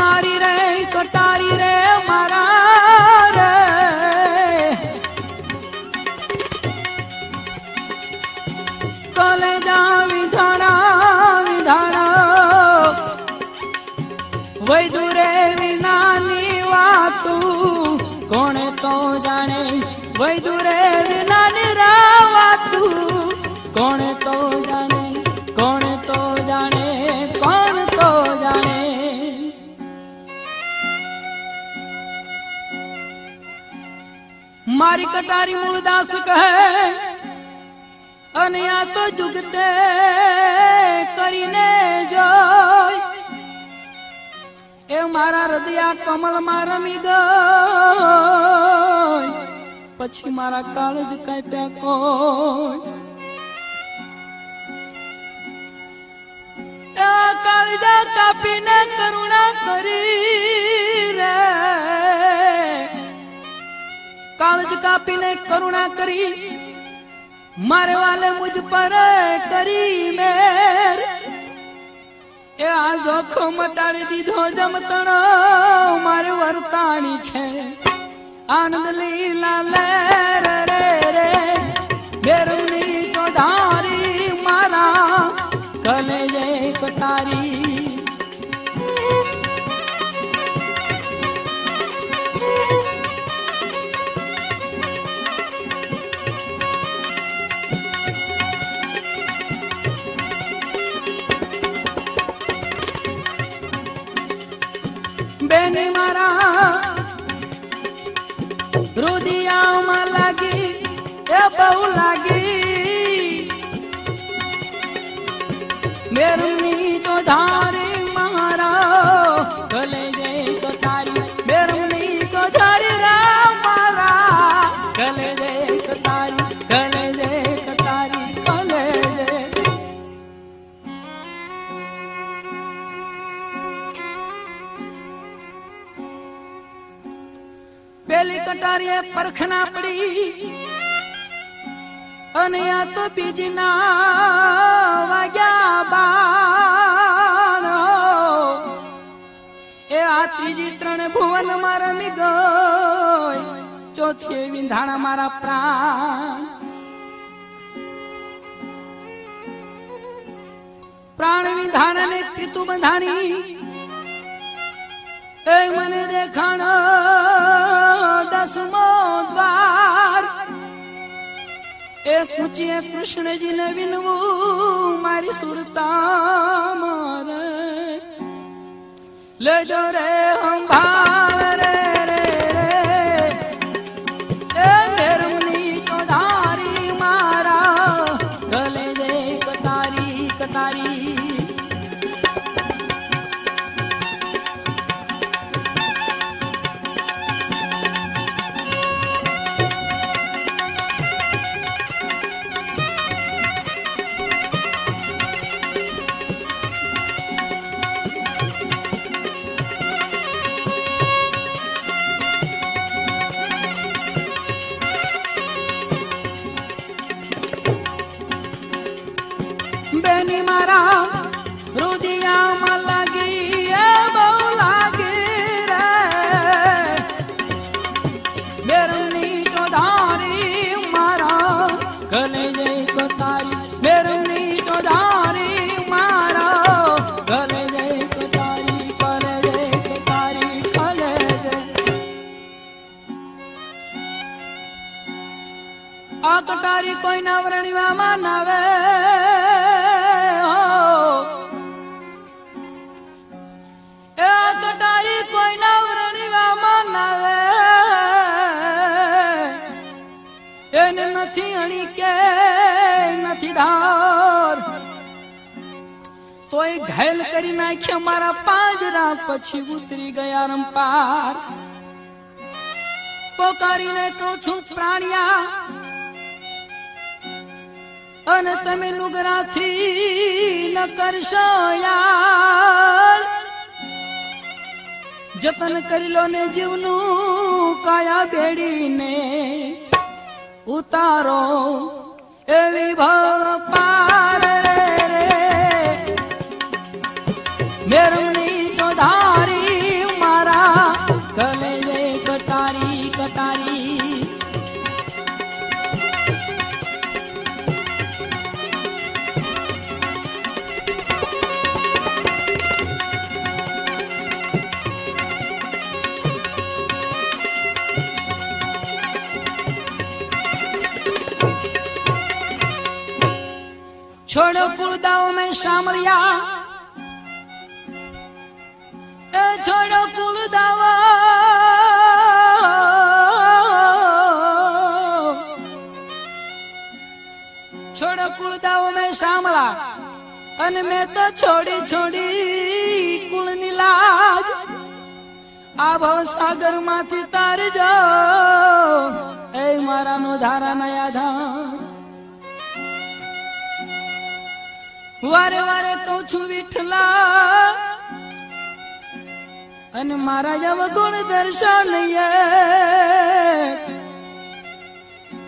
मारी रे कटारी रे मारा रे कलेजा विधाना विधाना वैदुरे विनानी वातु कोणे तो जाने वैदुरे विनानी वातु कोणे तो जाने कौन तो जाने कौन तो जाने मारी कटारी मूलदास कहे अनिया तो जुगते करीने जो ए मारा हृदया कमल मार रमी गई पछी मारा काळज काप्या कोई काळजा कापीने करुणा करी रे काळज कापीने करुणा करी मारे वाले मुझ पर करी मेर ए आ जोखो मटाड़ी दीधो जमतण मारे वर्ताणी छे आनंद लीला ले रे रे बेरुनी चौधारी मारा कलेजे कटारी बेनी मारा रुदिया में लगी ए बहु लगी मेरुनी तो धारी मारा कलेजे कटारी मेरुनी तो धारी मारा कलेजे कटारी कलेजे कटारी कलेजे पेली कटारी परखना पड़ी अनिया तो बीजना वाग्या बाणो ए आ तीजी त्रण भुवन मारा मी गई चौथी विंधाणा मारा प्राण प्राण विंधाण ने प्रीतु बंधाणी ए मने देखाण दसमो द्वार एक ऊंचिए कृष्ण जी ने विनवू मारी सुरता मारे ले जो रे हम भाव रे रे रे ए मेरुनी तो धारी मारा गले जे कतारी कतारी बेनी मारा रुदिया में लगी बहु लगी रे मेरुनी चौधारी मारा कलेजे कटारी मेरुनी चौधारी मारा कलेजे कटारी कलेजे कटारी कलेजे आ कटारी कोई नवरणीवा मानवे कटारी कोई नवरणीवा मानवे એને નથી અણી કે નથી ધાર તોય ઘાયલ કરી નાખ્યા મારા પાંજરા પછી ઉતરી ગયા રંપાર પોકારીને કહું છું પ્રાણિયા અને તમે લુગરાથી ન કરશો યાર जतन करी लो ने जीवनू काया बेड़ी ने उतारो एवी भव पार रे रे मेरुनी चौधारी શામળિયા એ છોડો કુલ દાવા છોડો કુલ દાવો મેં શામળા અને મેં તો છોડી છોડી કુળની લાજ આ ભવ સાગર માંથી તારજો એ મારા નો ધારા નયા ધામ વારે વારે કહું છું વિઠલા અને મારા જવ ગુણ દર્શન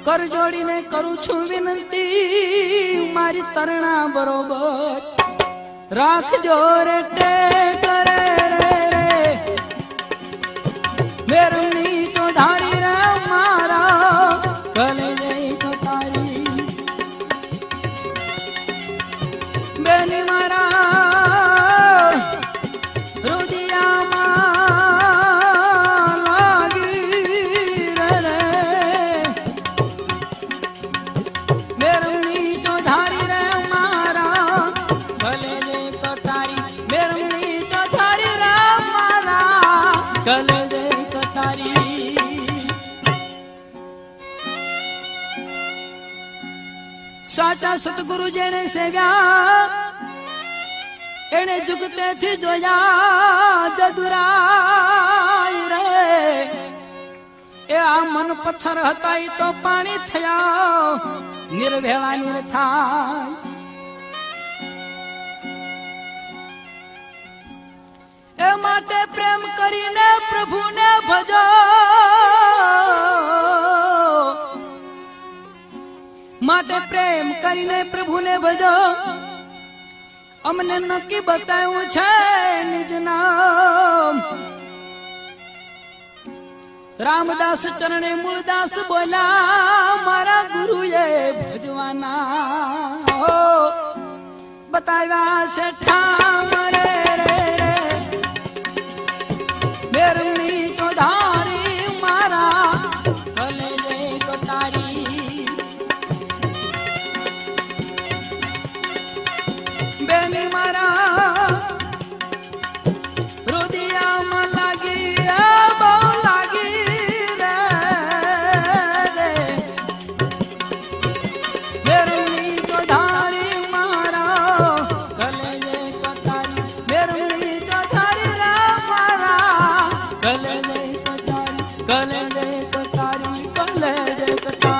કર જોડીને કરું છું વિનંતી મારી તરણા બરોબર રાખજો રે ટે કરે રે મેરની ચોધારી રે મારા ગલે જઈ કટારી બેની મારા હૃદયામાં લાગી રે મેરની ચોધારી રે મારા ગલે જઈ કટારી મેરની ચોધારી રે મારા ગલે જઈ કટારી સાચા સતગુરુ જેને સેવ્યા એને જુગતેથી જોયા જદુરાય રે એ આ મન પથ્થર હતા ઈ તો પાણી થયા નિર્ભેળા નિર્થાય એ માટે પ્રેમ કરીને પ્રભુને ભજો માટે પ્રેમ કરીને પ્રભુને ભજો અમને નક્કી બતાવ્યું છે નિજ નામ રામદાસ ચરણે મૂળદાસ બોલ્યા મારા ગુરુએ ભજવાના બતાવ્યા છે ઠામ રે મેરની ચોધારી મારા ભલે જય કટારી બેની મારા હૃદયામાં લાગી બહુ લાગી રે મેરની ચોધારી મારા ગલે જય કટારી મેરની ચોધારી રે મારા ગલે જય કટારી ગલે જય કટારી ગલે જય કટારી